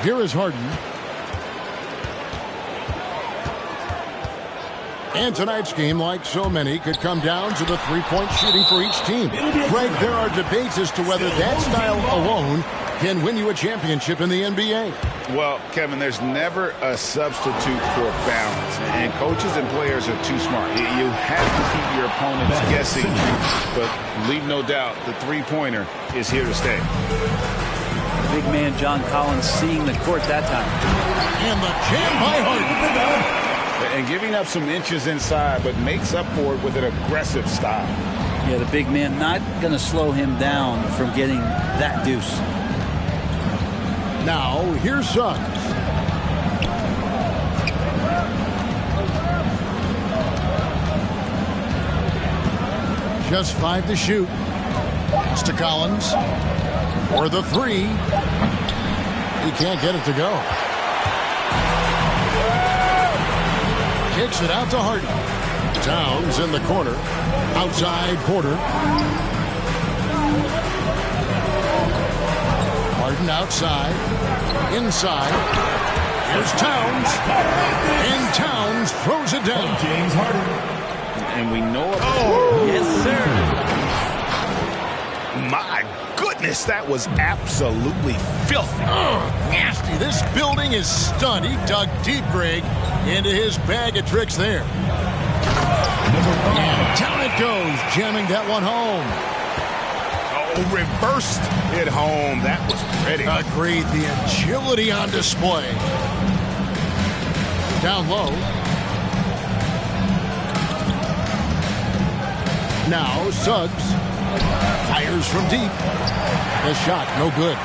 Here is Harden. And tonight's game, like so many, could come down to the three-point shooting for each team. Greg, there are debates as to whether that style alone can win you a championship in the NBA. Well, Kevin, there's never a substitute for balance. And coaches and players are too smart. You have to keep your opponents guessing. But leave no doubt, the three-pointer is here to stay. Big man John Collins seeing the court that time. And the jam by Harden. And giving up some inches inside, but makes up for it with an aggressive style. Yeah, the big man not going to slow him down from getting that deuce. Now, here's Suggs. Just 5 to shoot. Pass to Collins. For the three. He can't get it to go. Kicks it out to Harden. Towns in the corner. Outside Porter. Harden outside. Inside. Here's Towns. And Towns throws it down. James Harden. And we know it. Oh, yes, sir. My goodness, that was absolutely filthy. Oh, nasty. This building is stunned. He dug deep, Greg, into his bag of tricks there. And down it goes, jamming that one home. Oh, reversed it home. That was pretty. Agreed. The agility on display. Down low. Now Suggs fires from deep. The shot, no good.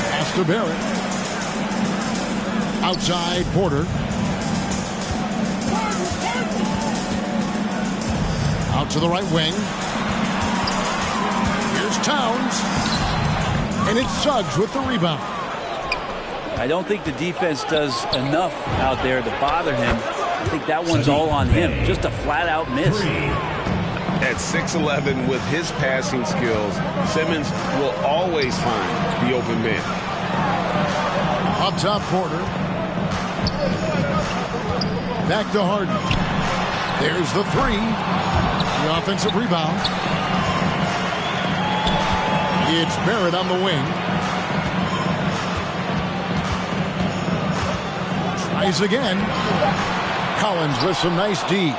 Pass to Barrett. Outside Porter. Out to the right wing. Here's Towns. And it's Suggs with the rebound. I don't think the defense does enough out there to bother him. I think that one's all on him. Just a flat-out miss. At 6'11", with his passing skills, Simmons will always find the open man. Up top, Porter. Back to Harden. There's the three. The offensive rebound. It's Barrett on the wing. Tries again. Collins with some nice D.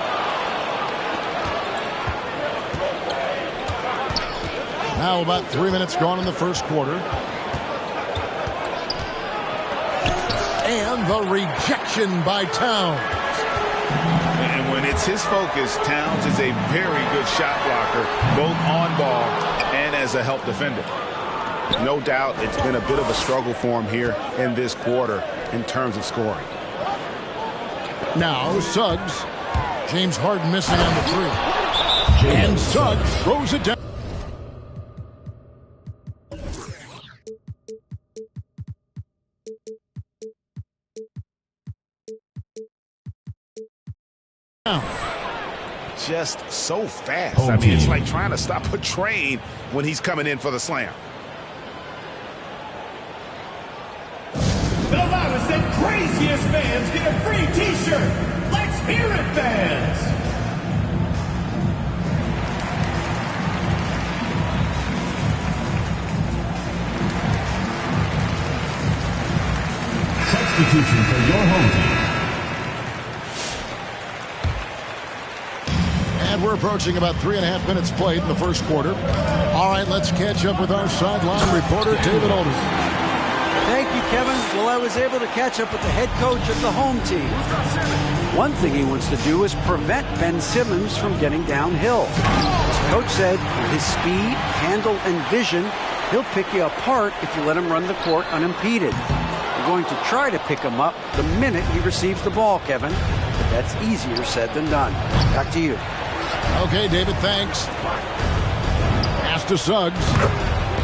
Now about 3 minutes gone in the first quarter. And the rejection by Towns. And when it's his focus, Towns is a very good shot blocker, both on ball and as a help defender. No doubt it's been a bit of a struggle for him here in this quarter in terms of scoring. Now Suggs. James Harden missing on the three. And Suggs throws it down. Just so fast. I mean, it's like trying to stop a train when he's coming in for the slam. The loudest and craziest fans get a free t-shirt. Let's hear it, fans. Substitution for your home team. And we're approaching about 3.5 minutes played in the first quarter. All right, let's catch up with our sideline reporter, David Olden. Thank you, Kevin. Well, I was able to catch up with the head coach of the home team. One thing he wants to do is prevent Ben Simmons from getting downhill. Coach said with his speed, handle, and vision, he'll pick you apart if you let him run the court unimpeded. We're going to try to pick him up the minute he receives the ball, Kevin. But that's easier said than done. Back to you. Okay, David, thanks. Pass to Suggs.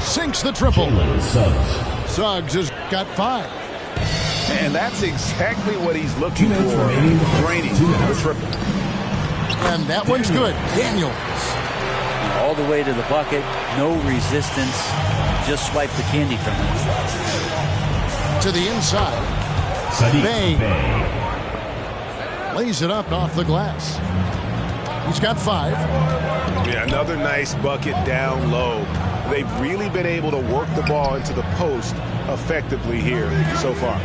Sinks the triple. Suggs has got 5. And that's exactly what he's looking for. Draining the triple. And that one's good. Daniels. All the way to the bucket. No resistance. Just swipe the candy from him. To the inside. Bay lays it up off the glass. He's got 5. Yeah, another nice bucket down low. They've really been able to work the ball into the post effectively here so far.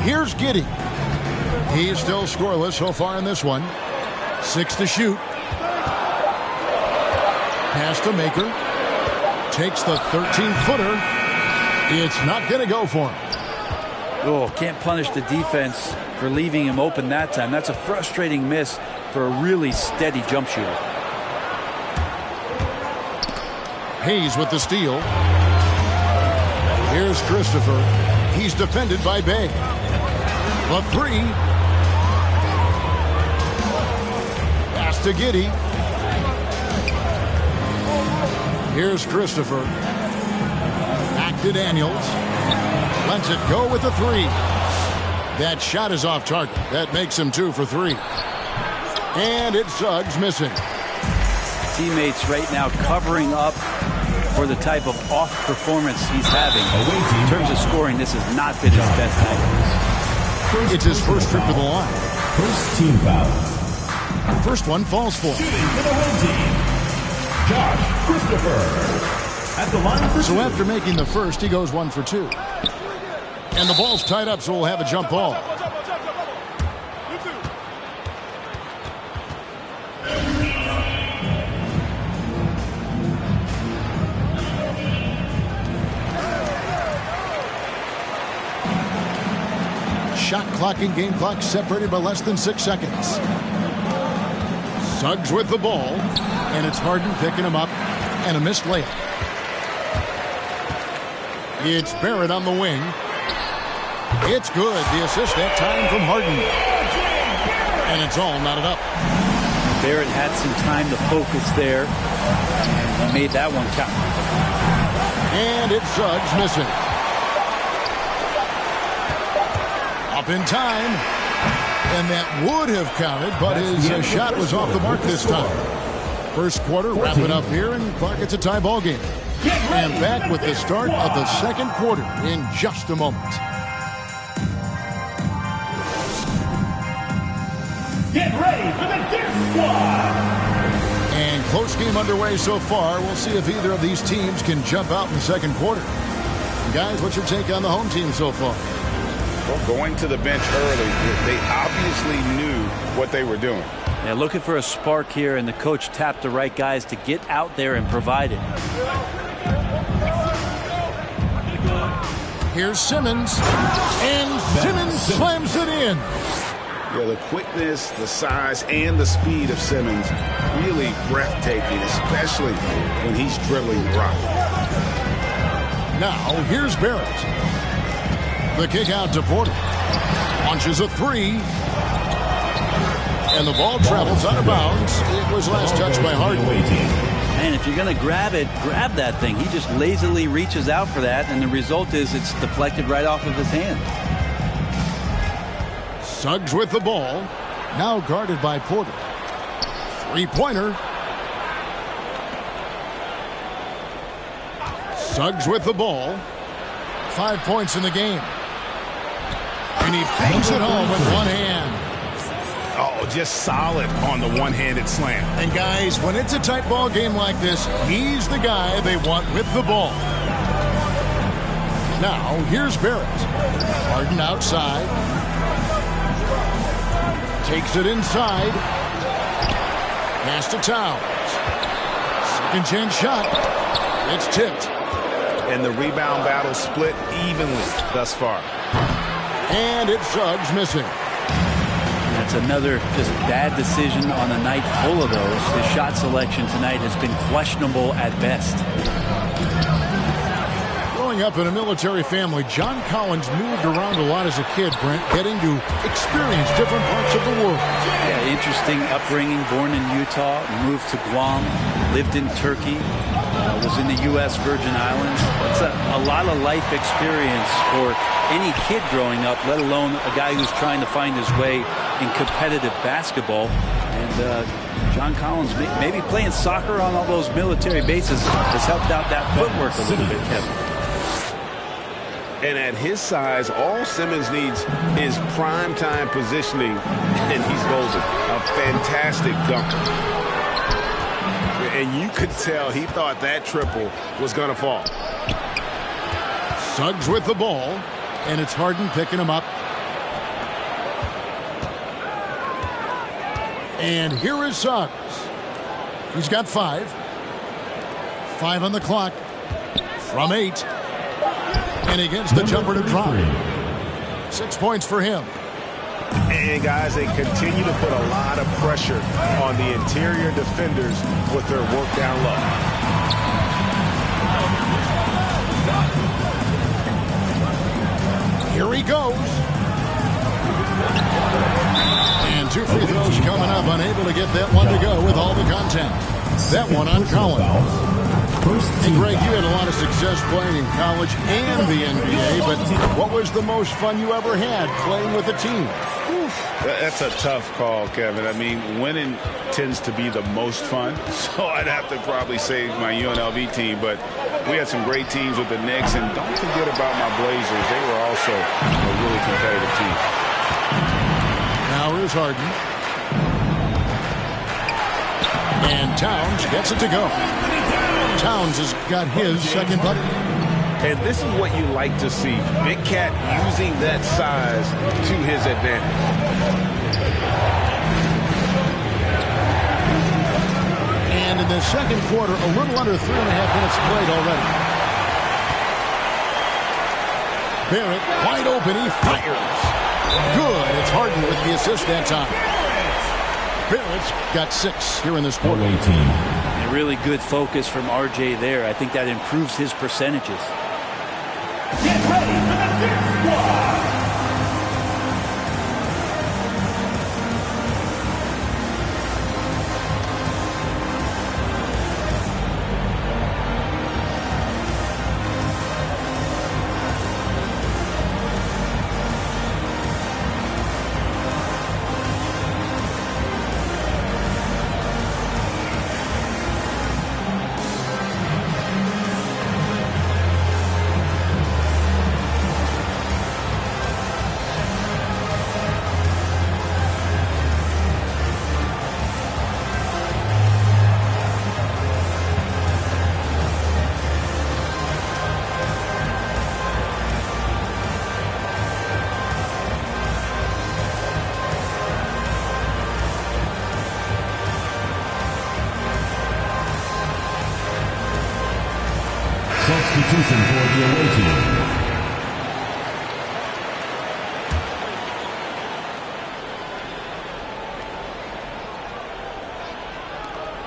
Here's Giddey. He's still scoreless so far in this one. 6 to shoot. Pass to Maker. Takes the 13-footer. It's not going to go for him. Oh, can't punish the defense for leaving him open that time. That's a frustrating miss for a really steady jump shooter. Hayes with the steal. Here's Christopher. He's defended by Bay. The 3. Pass to Giddey. Here's Christopher. Back to Daniels. Lets it go with the 3. That shot is off target. That makes him 2 for 3. And it's Suggs missing. Teammates right now covering up for the type of off performance he's having. In terms of scoring, this has not been his best night. It's his first trip to the line. First team foul. First one falls for him. Shooting for the home team, Josh Christopher. At the line for So 2. after making the first, he goes 1 for 2. And the ball's tied up, so we'll have a jump ball. Shot clock and game clock separated by less than 6 seconds. Suggs with the ball, and it's Harden picking him up, and a missed layup. It's Barrett on the wing. It's good. The assist that time from Harden. And it's all knotted up. Barrett had some time to focus there, and he made that one count. And it's Suggs missing. Up in time. And that would have counted, but his shot was off the mark this time. First quarter wrapping up here, and Clark, it's a tie ball game. And back with the start of the second quarter in just a moment. Get ready for the Death Squad. And close game underway so far. We'll see if either of these teams can jump out in the second quarter. Guys, what's your take on the home team so far? Well, going to the bench early, they obviously knew what they were doing. Yeah, looking for a spark here, and the coach tapped the right guys to get out there and provide it. Here's Simmons. And Simmons slams it in. Yeah, the quickness, the size, and the speed of Simmons really breathtaking, especially when he's dribbling the rock. Now, here's Barrett. The kick out to Porter. Launches a 3. And the ball travels out of bounds. It was last touched by Harden. And if you're going to grab it, grab that thing. He just lazily reaches out for that, and the result is it's deflected right off of his hand. Suggs with the ball. Now guarded by Porter. Three-pointer. Suggs with the ball. 5 points in the game. And he bangs it home with one hand. Oh, just solid on the one-handed slam. And guys, when it's a tight ball game like this, he's the guy they want with the ball. Now, here's Barrett. Harden outside. Takes it inside. Pass to Towns. Second chance shot. It's tipped. And the rebound battle split evenly thus far. And it's Suggs missing. That's another just bad decision on a night full of those. His shot selection tonight has been questionable at best. Growing up in a military family, John Collins moved around a lot as a kid, Brent, getting to experience different parts of the world. Yeah, interesting upbringing. Born in Utah, moved to Guam, lived in Turkey, was in the U.S. Virgin Islands. It's a lot of life experience for any kid growing up, let alone a guy who's trying to find his way in competitive basketball. And John Collins, maybe playing soccer on all those military bases has helped out that footwork a little bit, Kevin. And at his size, all Simmons needs is prime-time positioning, and he's golden. A fantastic dunker. And you could tell he thought that triple was going to fall. Suggs with the ball, and it's Harden picking him up. And here is Suggs. He's got 5. 5 on the clock from 8. And he gets the jumper to drop. 6 points for him. And guys, they continue to put a lot of pressure on the interior defenders with their work down low. Here he goes. And 2 free throws coming up. Unable to get that one to go with all the contact. That one on Collins. And Greg, you had a lot of success playing in college and the NBA, but what was the most fun you ever had playing with a team? That's a tough call, Kevin. I mean, winning tends to be the most fun, so I'd have to probably say my UNLV team, but we had some great teams with the Knicks, and don't forget about my Blazers. They were also a really competitive team. Now here's Harden. And Towns gets it to go. Towns has got his second bucket. And this is what you like to see. Big Cat using that size to his advantage. And in the second quarter, a little under 3.5 minutes played already. Barrett wide open. He fires. Good. It's Harden with the assist that time. Barrett's got 6 here in this quarter. A really good focus from RJ there. I think that improves his percentages. Get ready for the Dirt Squad! Substitution for the away team.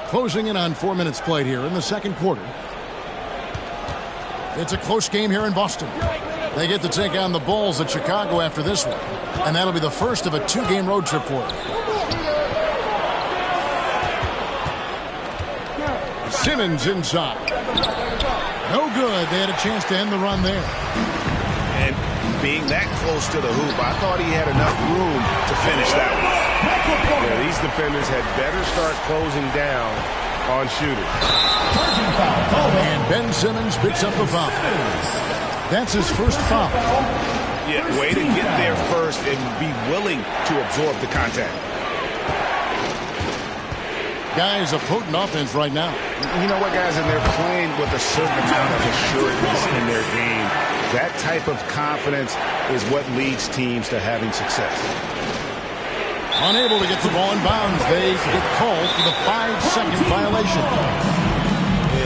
Closing in on 4 minutes played here in the second quarter. It's a close game here in Boston. They get to take on the Bulls at Chicago after this one. And that'll be the first of a 2-game road trip for them. Simmons inside. No good. They had a chance to end the run there. And being that close to the hoop, I thought he had enough room to finish that one. Yeah, these defenders had better start closing down on shooters. And Ben Simmons picks up the foul. That's his first foul. Yeah, way to get there first and be willing to absorb the contact. Guys, a potent offense right now. You know what, guys? And they're playing with a certain amount of assuredness in their game. That type of confidence is what leads teams to having success. Unable to get the ball in bounds. They get called for the 5-second violation.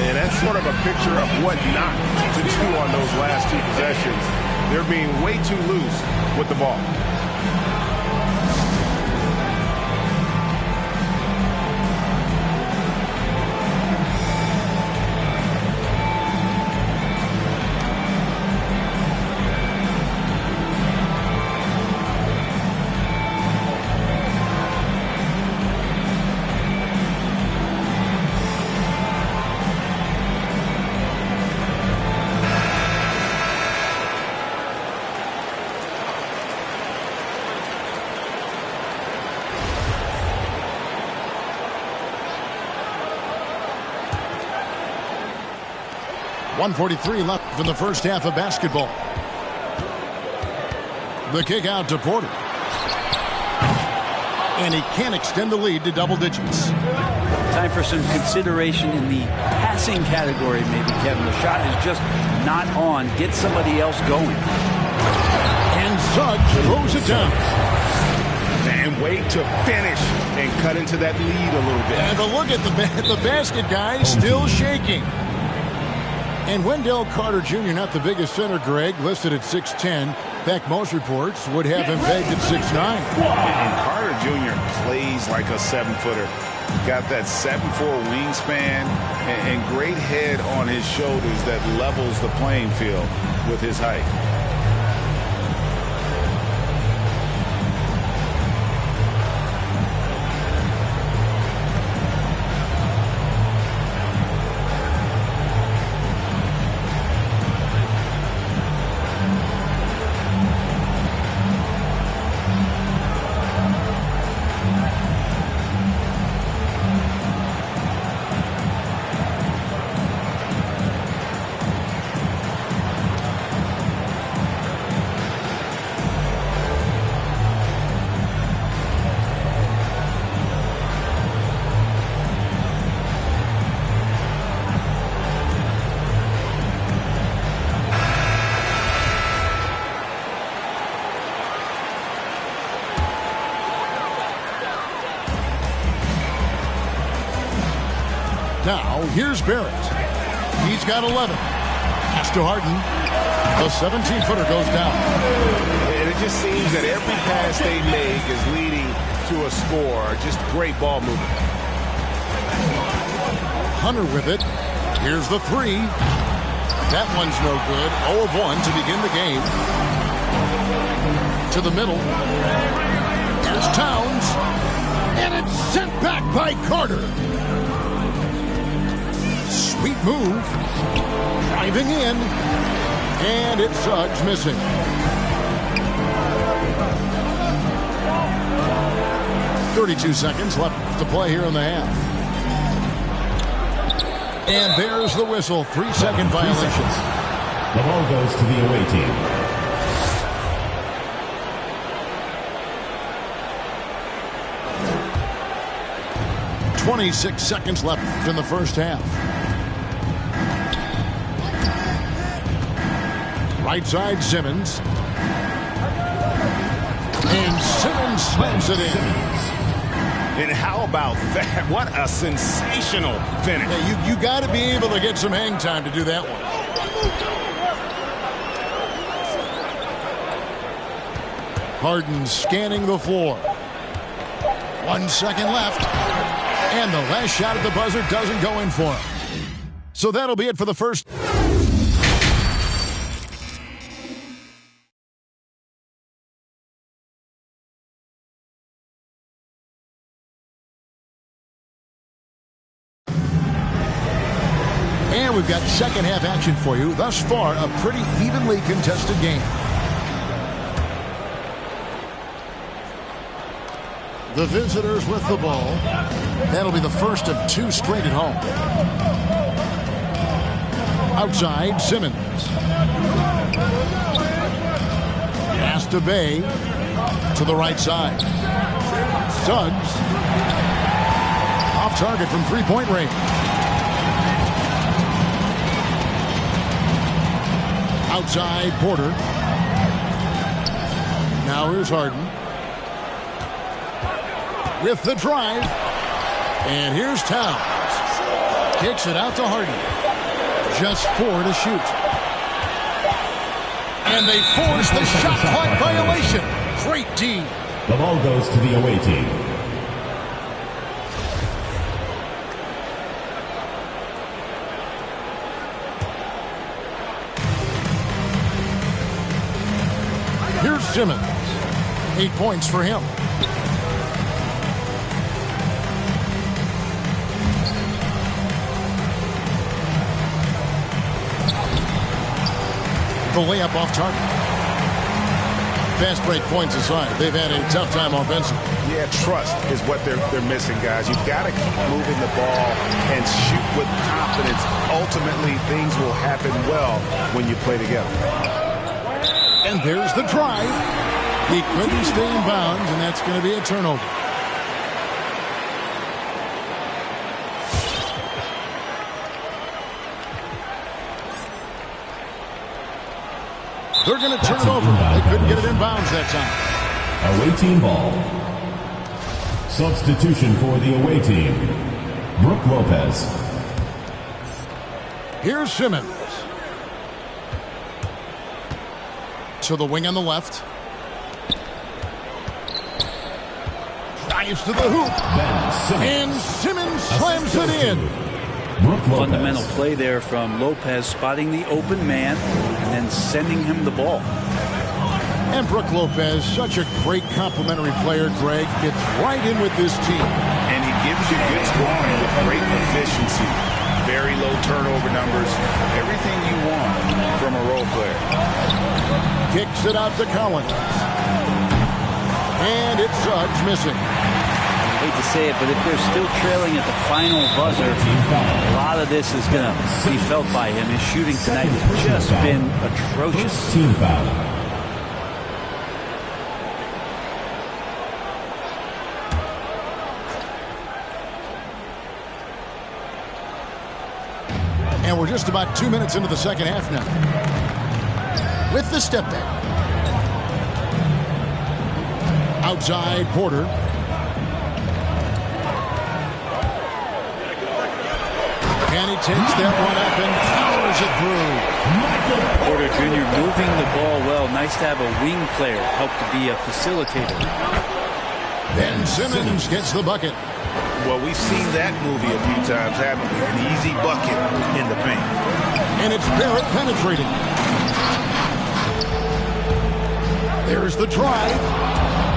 And that's sort of a picture of what not to do on those last 2 possessions. They're being way too loose with the ball. .143 left in the first half of basketball. The kick out to Porter. And he can't extend the lead to double digits. Time for some consideration in the passing category, maybe, Kevin. The shot is just not on. Get somebody else going. And Suggs throws it down. And wait to finish and cut into that lead a little bit. And the look at the basket guy still shaking. And Wendell Carter Jr., not the biggest center, Greg, listed at 6'10". In fact, most reports would have him pegged at 6'9". And Carter Jr. plays like a 7-footer. Got that 7'4" wingspan and great head on his shoulders that levels the playing field with his height. Now, here's Barrett. He's got 11. Pass to Harden. The 17-footer goes down. And it just seems that every pass they make is leading to a score. Just great ball movement. Hunter with it. Here's the three. That one's no good. 0 of 1 to begin the game. To the middle. Here's Towns. And it's sent back by Carter. Sweet move. Driving in. And it's Suggs missing. .32 seconds left to play here in the half. And there's the whistle. 3-second violation. The ball goes to the away team. .26 seconds left in the first half. Right side, Simmons. And Simmons slams it in. And how about that? What a sensational finish. Yeah, you got to be able to get some hang time to do that one. Harden scanning the floor. 1 second left. And the last shot at the buzzer doesn't go in for him. So that'll be it for the first. And we've got second half action for you. Thus far, a pretty evenly contested game. The visitors with the ball. That'll be the first of 2 straight at home. Outside, Simmons. Pass to Bay. To the right side. Suggs. Off target from three-point range. Outside, Porter. Now here's Harden. With the drive. And here's Towns. Kicks it out to Harden. Just 4 to shoot. And they force the shot clock violation. Great D. The ball goes to the away team. Here's Simmons. 8 points for him. The layup off target. Fast break points aside, they've had a tough time offensively. Yeah, trust is what they're missing, guys. You've got to keep moving the ball and shoot with confidence. Ultimately, things will happen well when you play together. And there's the drive. He couldn't stay in bounds, and that's going to be a turnover. They're going to turn it over. They couldn't get it in bounds that time. Away team ball. Substitution for the away team. Brook Lopez. Here's Simmons. To the wing on the left. Drives to the hoop. And Simmons slams it in. Fundamental play there from Lopez, spotting the open man and then sending him the ball. And Brook Lopez, such a great complimentary player, Greg, fits right in with this team. And he gives you good scoring with great efficiency. Very low turnover numbers. Everything you want from a role player. Kicks it out to Collins. And it's Suggs missing. I hate to say it, but if they're still trailing at the final buzzer, a lot of this is going to be felt by him. His shooting tonight has just been atrocious. Team foul. And we're just about 2 minutes into the second half now. With the step back. Outside Porter. And he takes that one up and powers it through. Porter Jr. moving the ball well. Nice to have a wing player help to be a facilitator. Ben Simmons gets the bucket. Well, we've seen that movie a few times, haven't we? An easy bucket in the paint. And it's Barrett penetrating. There's the drive.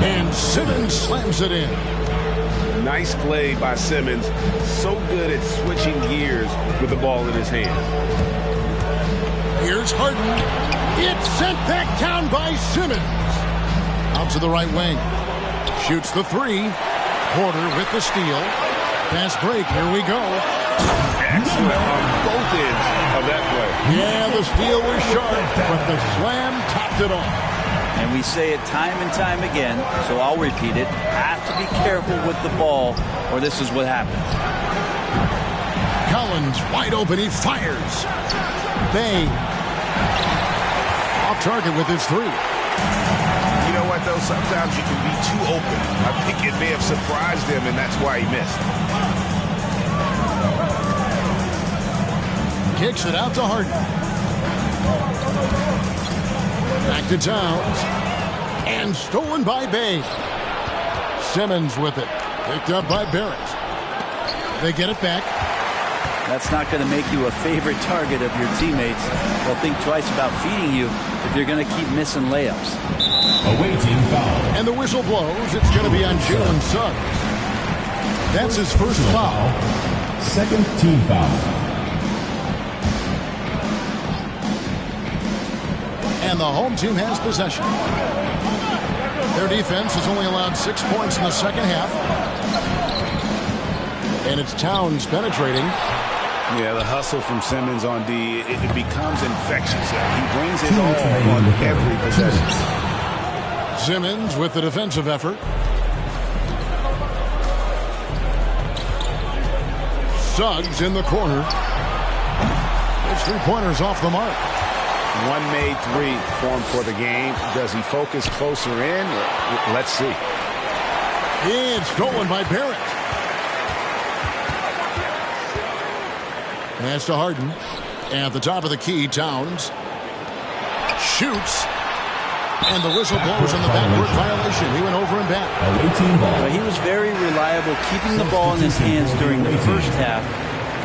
And Simmons slams it in. Nice play by Simmons. So good at switching gears with the ball in his hand. Here's Harden. It's sent back down by Simmons. Out to the right wing. Shoots the three. Porter with the steal. Fast break. Here we go. Excellent on both ends of that play. Yeah, the steal was sharp, but the slam topped it off. And we say it time and time again, so I'll repeat it. Have to be careful with the ball, or this is what happens. Collins wide open. He fires. Bay off target with his three. You know what, though? Sometimes you can be too open. I think it may have surprised him, and that's why he missed. Kicks it out to Harden. Back to Towns. And stolen by Bay. Simmons with it. Picked up by Barrett. They get it back. That's not going to make you a favorite target of your teammates. They'll think twice about feeding you if you're going to keep missing layups. Away team foul. And the whistle blows. It's going to be on Jalen Suggs. That's his first foul. Second team foul. And the home team has possession. Their defense has only allowed 6 points in the second half. And it's Towns penetrating. Yeah, the hustle from Simmons on D, it becomes infectious. He brings it all on every possession. Simmons with the defensive effort. Suggs in the corner. It's 3-pointers off the mark. One made three formed for the game. Does he focus closer in? Let's see. It's stolen by Barrett. Pass to Harden. At the top of the key, Towns shoots. And the whistle blows on the backcourt violation. He went over and back. But he was very reliable, keeping the ball in his hands during the first half.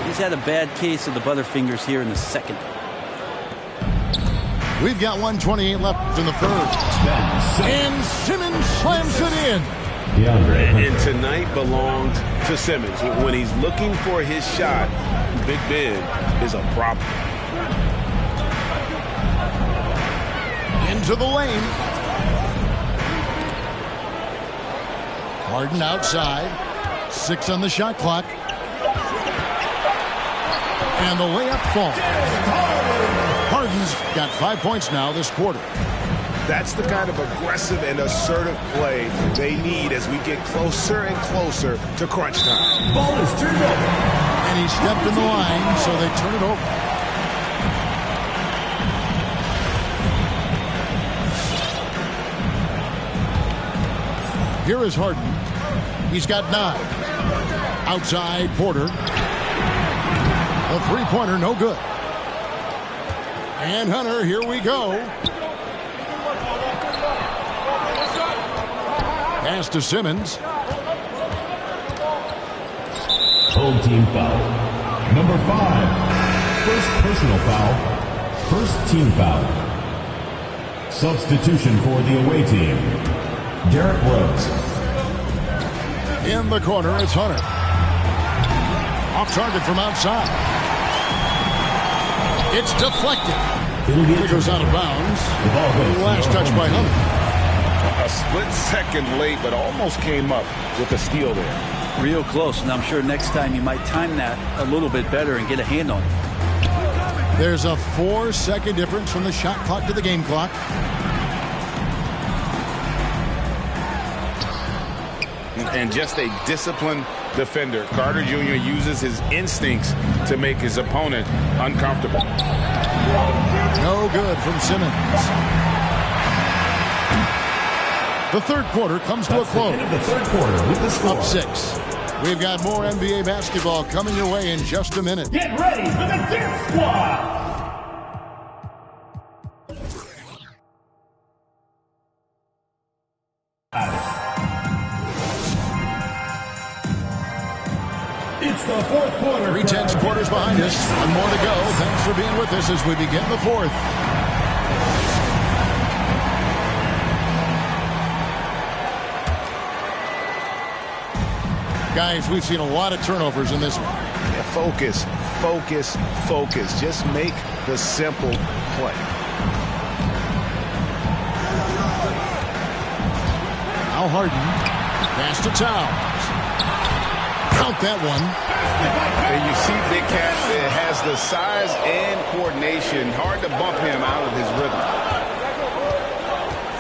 He's had a bad case of the butterfingers here in the second. We've got 1:28 left in the third. And Simmons slams it in. And tonight belonged to Simmons. When he's looking for his shot, Big Ben is a problem. Into the lane. Harden outside. 6 on the shot clock. And the layup falls. Harden's got 5 points now this quarter. That's the kind of aggressive and assertive play they need as we get closer and closer to crunch time. Ball is turned over. And he stepped in the line, so they turn it over. Here is Harden. He's got 9. Outside, Porter. A three-pointer, no good. And Hunter, here we go. Pass to Simmons. Home team foul. Number 5. First personal foul. First team foul. Substitution for the away team. Derrick Rose. In the corner, it's Hunter. Off target from outside. It's deflected. It goes out of bounds. Last touch by Hunter. A split second late, but almost came up with a steal there. Real close, and I'm sure next time you might time that a little bit better and get a hand on it. There's a 4-second difference from the shot clock to the game clock. And just a disciplined defender. Carter Jr. uses his instincts to make his opponent uncomfortable. No good from Simmons. The third quarter comes to a close. The third quarter with the score. Up 6. We've got more NBA basketball coming your way in just a minute. Get ready for the Death Squad. It's the fourth quarter. 3/10 quarters behind us. One more to go. Thanks for being with us as we begin the fourth. Guys, we've seen a lot of turnovers in this one. Yeah, focus, focus, focus. Just make the simple play. Now Harden. Pass to Towns. Count that one. And you see Big Cat has the size and coordination. Hard to bump him out of his rhythm.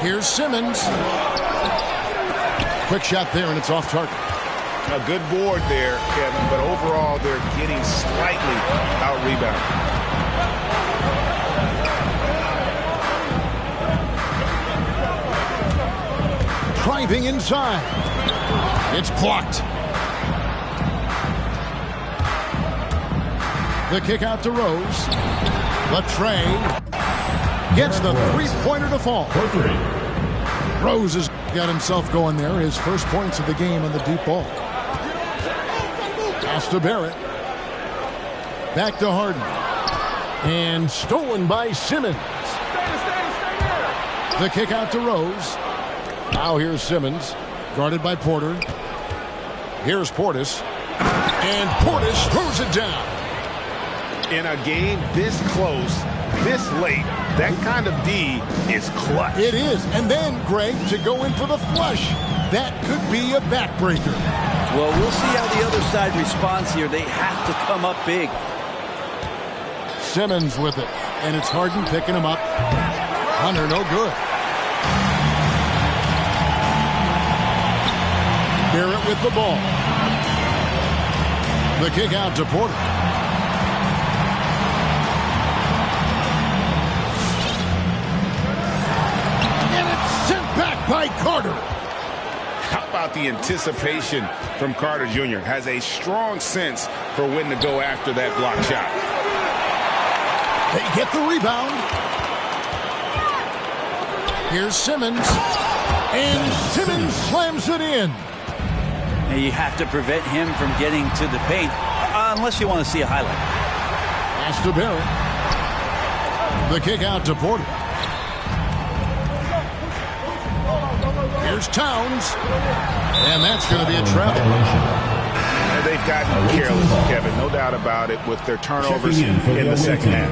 Here's Simmons. Quick shot there, and it's off target. A good board there, Kevin, but overall they're getting slightly out-rebounded. Driving inside. It's blocked. The kick out to Rose. The tray. Gets the three-pointer to fall. Rose has got himself going there. His first points of the game on the deep ball. Pass to Barrett. Back to Harden. And stolen by Simmons. The kick out to Rose. Now here's Simmons. Guarded by Porter. Here's Portis. And Portis throws it down. In a game this close, this late, that kind of D is clutch. It is. And then, Greg, to go in for the flush. That could be a backbreaker. Well, we'll see how the other side responds here. They have to come up big. Simmons with it. And it's Harden picking him up. Hunter, no good. Barrett with the ball. The kick out to Porter. And it's sent back by Carter. How about the anticipation from Carter Jr.? Has a strong sense for when to go after that block shot. They get the rebound. Here's Simmons. And Simmons slams it in. Now you have to prevent him from getting to the paint, unless you want to see a highlight. Pass to Barrett. The kick out to Porter. Here's Towns. And that's going to be a travel. And they've gotten careless, Kevin, no doubt about it, with their turnovers in the second half.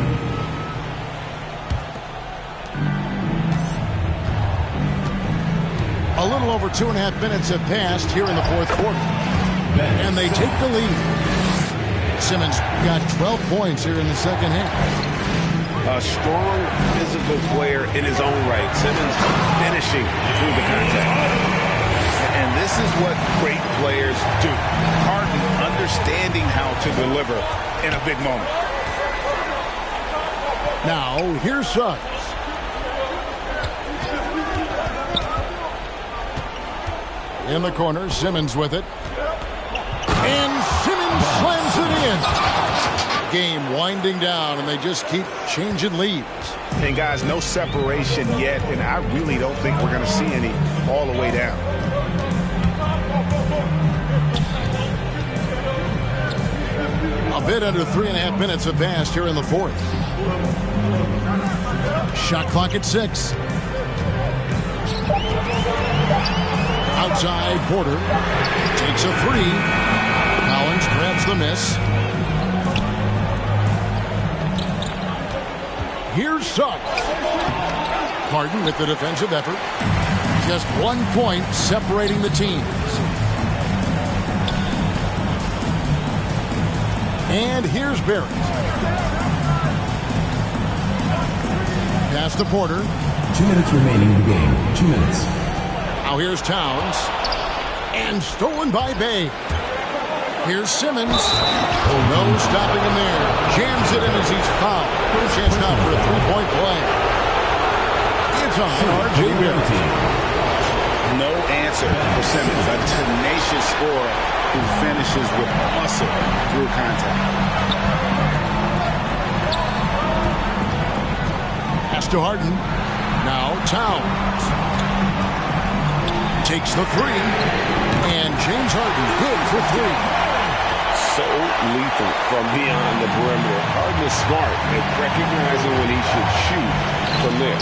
A little over 2.5 minutes have passed here in the fourth quarter. And they take the lead. Simmons got 12 points here in the second half. A strong physical player in his own right. Simmons finishing through the contact. And this is what great players do. Harden understanding how to deliver in a big moment. Now, here's Suggs. In the corner, Simmons with it. And Simmons slams it in. Game winding down, and they just keep changing leads. And guys, no separation yet, and I really don't think we're going to see any all the way down. A bit under 3.5 minutes have passed here in the fourth. Shot clock at 6. Outside, Porter takes a 3. Collins grabs the miss. Here's Suggs. Harden with the defensive effort. Just 1 point separating the teams. And here's Barrett. Pass to Porter. 2 minutes remaining in the game. 2 minutes. Now here's Towns. And stolen by Bay. Here's Simmons. No stopping him there. Jams it in as he's fouled. Chance now for a 3-point play. It's on RJ Barrett. No answer for Simmons. A tenacious scorer who finishes with muscle through contact. Pass to Harden. Now Towns. Takes the 3. And James Harden good for 3. So lethal from beyond the perimeter. Harden is smart at recognizing when he should shoot from there.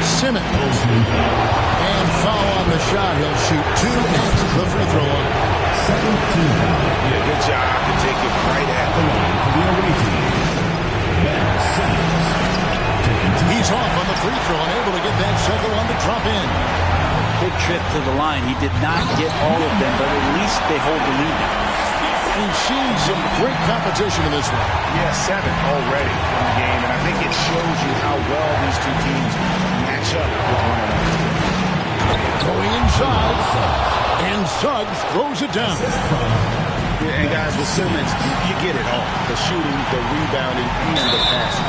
Simmons. And foul on the shot. He'll shoot 2 at the free throw line. Yeah, good job to take it right at the line for the away team. He's off on the free throw and able to get that second one to drop in. Big trip to the line. He did not get all of them, but at least they hold the lead now. We've seen some great competition in this one. Yeah, 7 already in the game, and I think it shows you how well these two teams match up with one another. Going inside, and Suggs throws it down. Yeah, and guys, with Simmons, you get it all. The shooting, the rebounding, and the passing.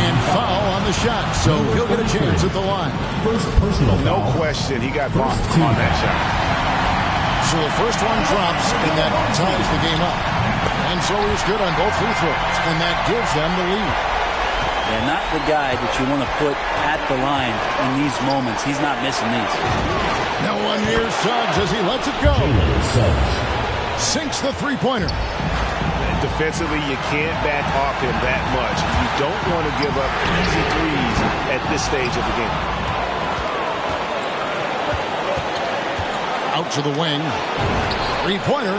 And foul on the shot, so he'll get a chance at the line. First personal No foul. question, he got bumped on that shot. So the first one drops, and that ties the game up. And so he's good on both free throws, and that gives them the lead. Yeah, not the guy that you want to put at the line in these moments. He's not missing these. Now one near Suggs as he lets it go. Sinks the three-pointer. Defensively, you can't back off him that much. You don't want to give up easy threes at this stage of the game. Out to the wing. Three-pointer.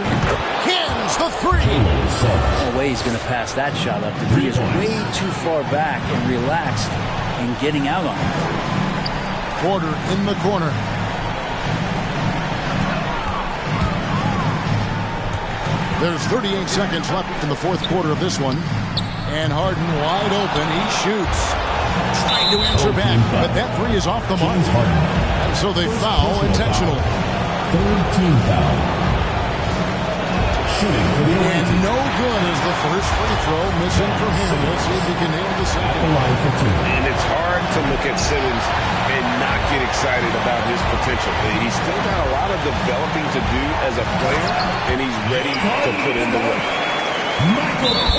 Hins the 3. No way he's going to pass that shot up. He is way too far back and relaxed in getting out on it. Porter in the corner. There's 38 seconds left in the fourth quarter of this one. And Harden wide open. He shoots. Trying to answer back, but that 3 is off the mark. And so they foul intentionally. Third team foul. Shooting for the away And team. no good is the first free throw missing for him. Let's see if he can nail the second. The line for 2. And it's hard to look at Simmons and not get excited about his potential. He's still got a lot of developing to do as a player, and he's ready to put in the work.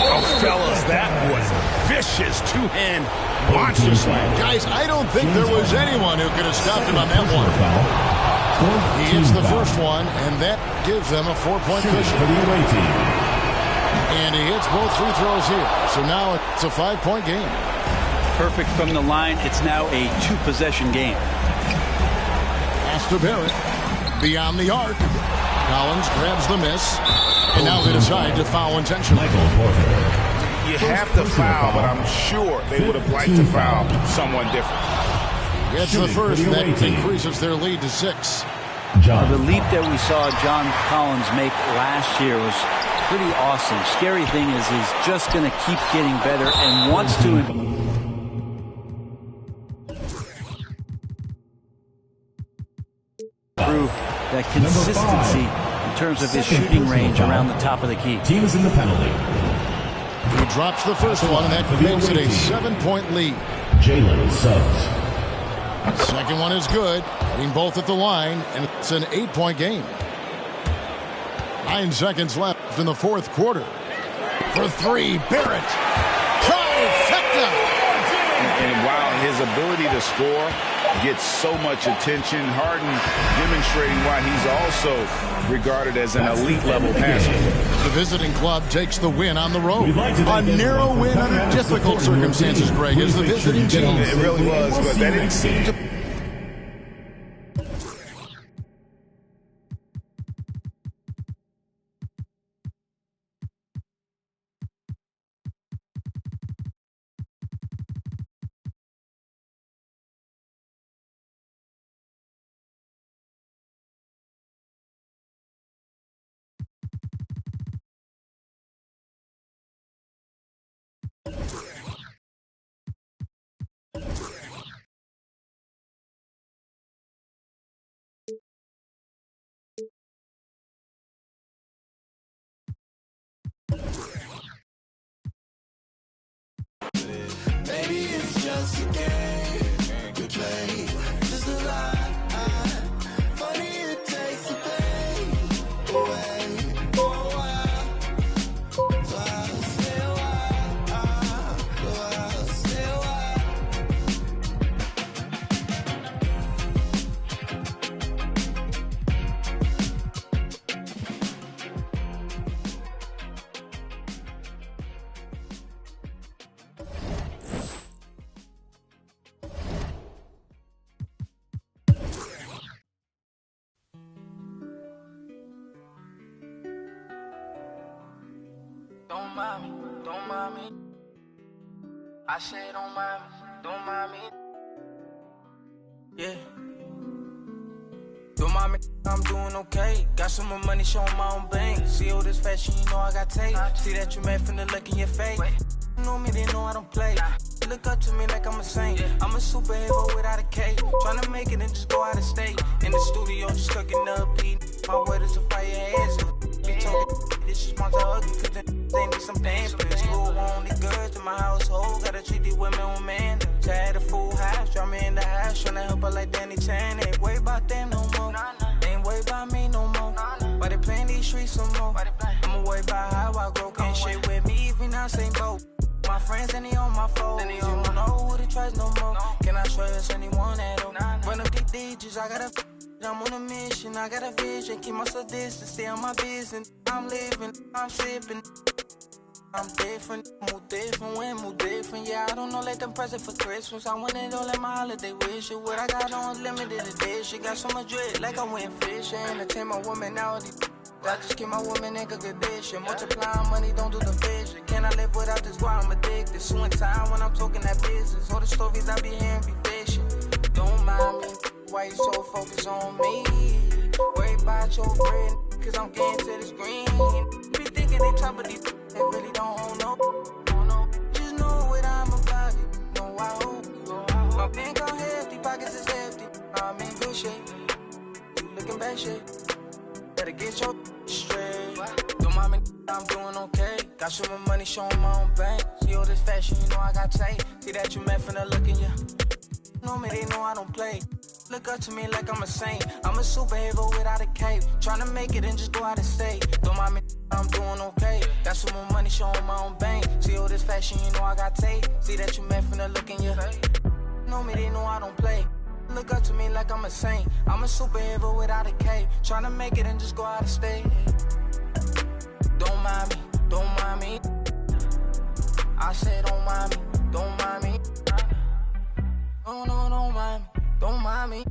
Oh, fellas, that was vicious two-hand monster slam. Guys, I don't think there was anyone who could have stopped him on that one. He hits the first one, and that gives them a 4-point cushion. For the away team. And he hits both free throws here. So now it's a 5-point game. Perfect from the line. It's now a 2-possession game. Pass to Barrett. Beyond the arc. Collins grabs the miss. And now they decide to foul intentionally. You have to foul, but I'm sure they would have liked to foul someone different. It's the first that increases their lead to 6. The leap that we saw John Collins make last year was pretty awesome. Scary thing is he's just going to keep getting better and wants to improve that consistency in terms of his shooting range around the top of the key. Team is in the penalty. He drops the first one, and that makes it a 7-point lead. Jalen Suggs. Second one is good, hitting both at the line, and it's an 8-point game. 9 seconds left in the fourth quarter. For three, Barrett. Trifecta! And while his ability to score gets so much attention, Harden demonstrating why he's also regarded as an elite-level passer. The visiting club takes the win on the road. A narrow win under difficult circumstances, Greg, as the visiting team. It really was, but that didn't seem to... Maybe it's just a game we play, just a lie. Funny it takes the pain away for a while. So I'll stay a while. So I'll stay a while. Don't mind me, don't mind me. I say don't mind me, don't mind me. Yeah. Don't mind me, I'm doing okay. Got some more money, showing my own bank. See all this fashion, you know I got tape. See that you mad from the look in your face. You know me, they know I don't play. Look up to me like I'm a saint. I'm a superhero without a cape. Tryna make it and just go out of state. In the studio, just cooking up beat. My word is a fire hazard. Be talking, this is my ugly, cause they need some dance. Please go only good to my household. Gotta treat these women with man. Tired of full house, draw me in the house. Tryna help her like Danny Chan. Ain't worry about them no more. Ain't worry about me no more. Why they playing these streets some more? I'ma worry about how I grow. Can't shit with me if we not same boat. My friends and they on my phone. You don't know who to trust no more. Can I trust anyone at all? Run up these digits, I gotta. I'm on a mission, I got a vision. Keep myself distant, stay on my business. I'm living, I'm sipping. I'm different, move different, yeah, I don't know, let them present for Christmas. I want it all in my holiday wish. What I got on limited edition. Got so much dread, like I went fishing. Entertain my woman out. I just keep my woman in good condition. Multiplying money, don't do the vision. Can I live without this? Why I'm addicted. Suing time when I'm talking that business. All the stories I be hearing be fiction. Don't mind me, why you so focused on me? Worry about your bread, cause I'm getting to this green. Be thinking they top of these, they really don't own no. Just know what I'm about it, know I hope. My bank account hefty, pockets is hefty. I'm in good shape, you looking bad shape. Better get your straight. Don't mind me, I'm doing okay. Got some more money, showing my own bank. See all this fashion, you know I got tape. See that you met from the look in ya. Know me, they know I don't play. Look up to me like I'm a saint. I'm a superhero without a cape. Tryna make it and just go out of state. Don't mind me, I'm doing okay. Got some more money, showing my own bank. See all this fashion, you know I got tape. See that you met from the look in ya. Know me, they know I don't play. Look up to me like I'm a saint. I'm a superhero without a cape. Tryna make it and just go out of state. Don't mind me, don't mind me. I said don't mind me, don't mind me. No, no, don't mind me, don't mind me.